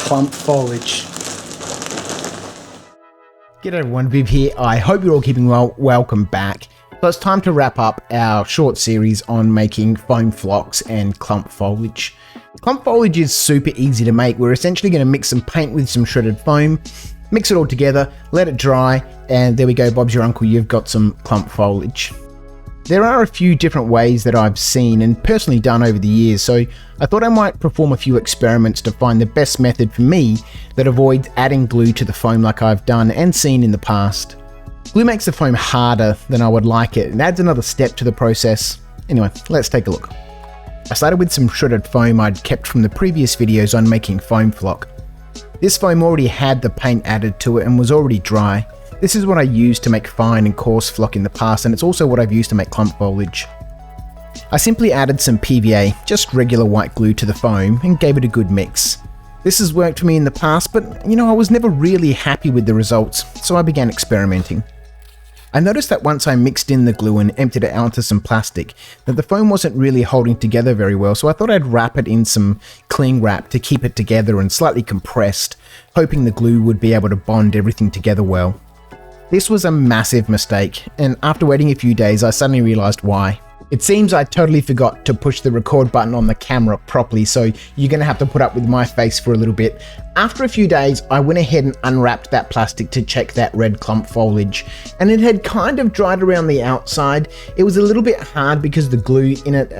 Clump Foliage. G'day everyone, Viv here. I hope you're all keeping well. Welcome back. So it's time to wrap up our short series on making foam flocks and clump foliage. Clump foliage is super easy to make. We're essentially going to mix some paint with some shredded foam, mix it all together, let it dry, and there we go, Bob's your uncle, you've got some clump foliage. There are a few different ways that I've seen and personally done over the years, so I thought I might perform a few experiments to find the best method for me that avoids adding glue to the foam like I've done and seen in the past. Glue makes the foam harder than I would like it and adds another step to the process. Anyway, let's take a look. I started with some shredded foam I'd kept from the previous videos on making foam flock. This foam already had the paint added to it and was already dry. This is what I used to make fine and coarse flock in the past, and it's also what I've used to make clump foliage. I simply added some PVA, just regular white glue, to the foam and gave it a good mix. This has worked for me in the past, but I was never really happy with the results, so I began experimenting. I noticed that once I mixed in the glue and emptied it out into some plastic, that the foam wasn't really holding together very well, so I thought I'd wrap it in some cling wrap to keep it together and slightly compressed, hoping the glue would be able to bond everything together well. This was a massive mistake, and after waiting a few days, I suddenly realized why. It seems I totally forgot to push the record button on the camera properly, so you're going to have to put up with my face for a little bit. After a few days, I went ahead and unwrapped that plastic to check that red clump foliage, and it had kind of dried around the outside. It was a little bit hard because the glue in it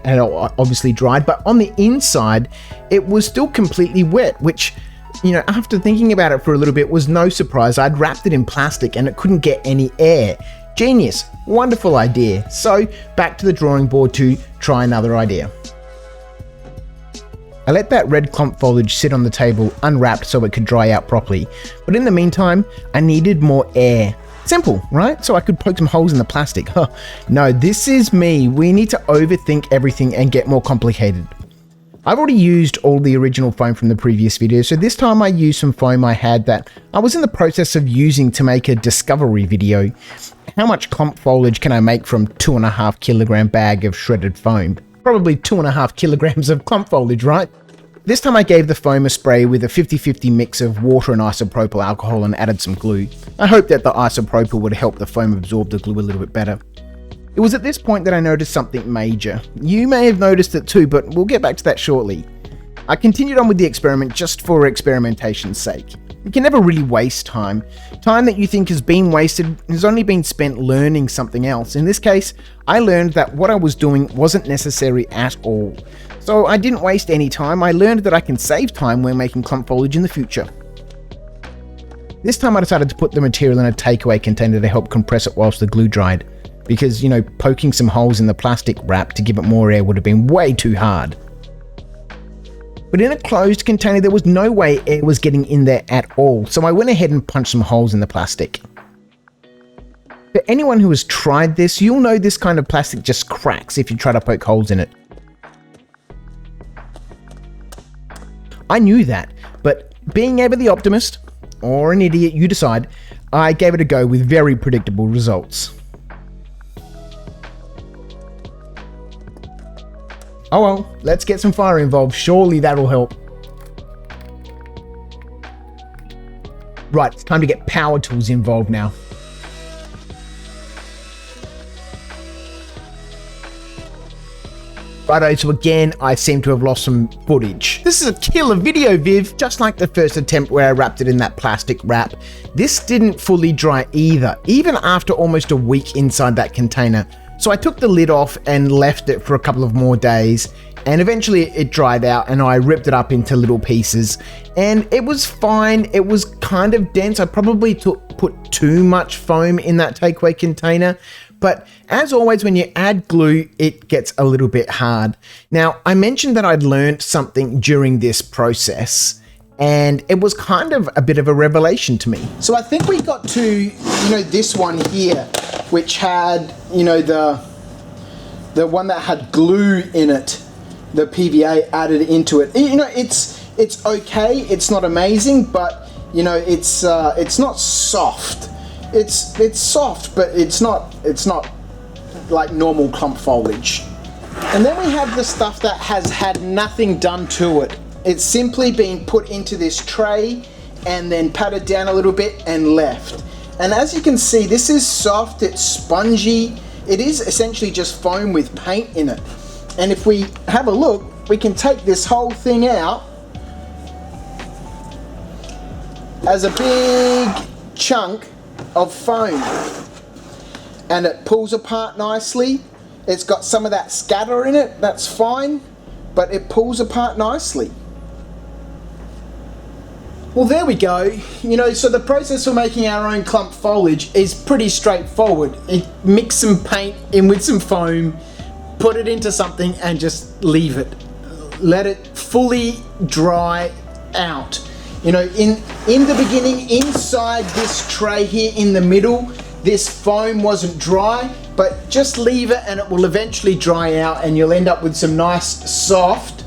had obviously dried, but on the inside, it was still completely wet, which, after thinking about it for a little bit, was no surprise. I'd wrapped it in plastic and it couldn't get any air. Genius, wonderful idea. So back to the drawing board to try another idea. I let that red clump foliage sit on the table unwrapped so it could dry out properly. But in the meantime, I needed more air. Simple, right? So I could poke some holes in the plastic. No, this is me. We need to overthink everything and get more complicated. I've already used all the original foam from the previous video, so this time I used some foam I had that I was in the process of using to make a discovery video. How much clump foliage can I make from 2.5 kilogram bag of shredded foam? Probably 2.5 kilograms of clump foliage, right? This time I gave the foam a spray with a 50-50 mix of water and isopropyl alcohol and added some glue. I hoped that the isopropyl would help the foam absorb the glue a little bit better. It was at this point that I noticed something major. You may have noticed it too, but we'll get back to that shortly. I continued on with the experiment just for experimentation's sake. You can never really waste time. Time that you think has been wasted has only been spent learning something else. In this case, I learned that what I was doing wasn't necessary at all. So I didn't waste any time. I learned that I can save time when making clump foliage in the future. This time I decided to put the material in a takeaway container to help compress it whilst the glue dried. Because, poking some holes in the plastic wrap to give it more air would have been way too hard. But in a closed container, there was no way air was getting in there at all, so I went ahead and punched some holes in the plastic. For anyone who has tried this, you'll know this kind of plastic just cracks if you try to poke holes in it. I knew that, but being ever the optimist, or an idiot, you decide, I gave it a go with very predictable results. Oh well, let's get some fire involved, surely that'll help. Right, it's time to get power tools involved now. Righto, so again, I seem to have lost some footage. This is a killer video, Viv. Just like the first attempt where I wrapped it in that plastic wrap, this didn't fully dry either, even after almost a week inside that container. So I took the lid off and left it for a couple of more days, and eventually it dried out and I ripped it up into little pieces, and it was fine. It was kind of dense. I probably put too much foam in that takeaway container, but as always, when you add glue, it gets a little bit hard. Now, I mentioned that I'd learned something during this process, and it was kind of a bit of a revelation to me. So I think we got to, this one here, which had, the one that had glue in it, the PVA added into it. It's okay. It's not amazing, but it's not soft. It's soft, but it's not like normal clump foliage. And then we have the stuff that has had nothing done to it. It's simply being put into this tray and then patted down a little bit and left. And as you can see, this is soft, it's spongy. It is essentially just foam with paint in it. And if we have a look, we can take this whole thing out as a big chunk of foam. And it pulls apart nicely. It's got some of that scatter in it, that's fine, but it pulls apart nicely. Well, there we go. You know, so the process for making our own clump foliage is pretty straightforward. Mix some paint in with some foam, put it into something and just leave it. Let it fully dry out. You know, in the beginning, inside this tray here in the middle, this foam wasn't dry, but just leave it and it will eventually dry out and you'll end up with some nice soft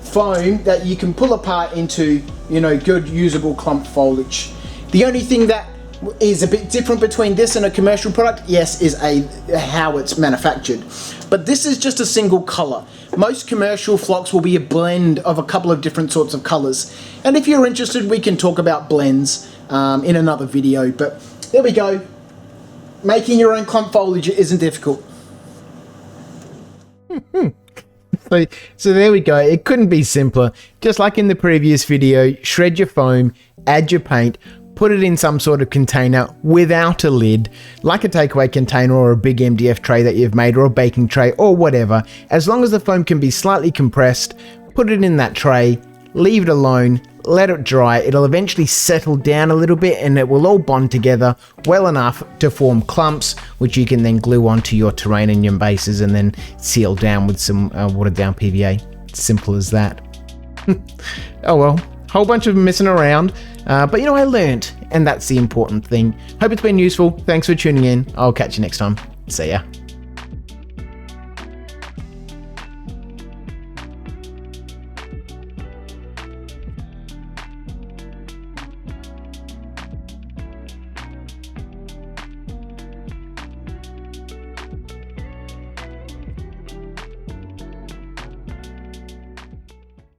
foam that you can pull apart into, you know, good usable clump foliage. The only thing that is a bit different between this and a commercial product, yes, is how it's manufactured. But this is just a single color. Most commercial phlox will be a blend of a couple of different sorts of colors. And if you're interested, we can talk about blends in another video. But there we go. Making your own clump foliage isn't difficult. So there we go. It couldn't be simpler. Just like in the previous video, shred your foam, add your paint, put it in some sort of container without a lid, like a takeaway container or a big MDF tray that you've made or a baking tray or whatever. As long as the foam can be slightly compressed, put it in that tray, leave it alone, let it dry. It'll eventually settle down a little bit and it will all bond together well enough to form clumps, which you can then glue onto your terrain and your bases and then seal down with some watered down PVA. Simple as that. Oh well, whole bunch of messing around, but you know, I learned, and that's the important thing. Hope it's been useful. Thanks for tuning in. I'll catch you next time. See ya.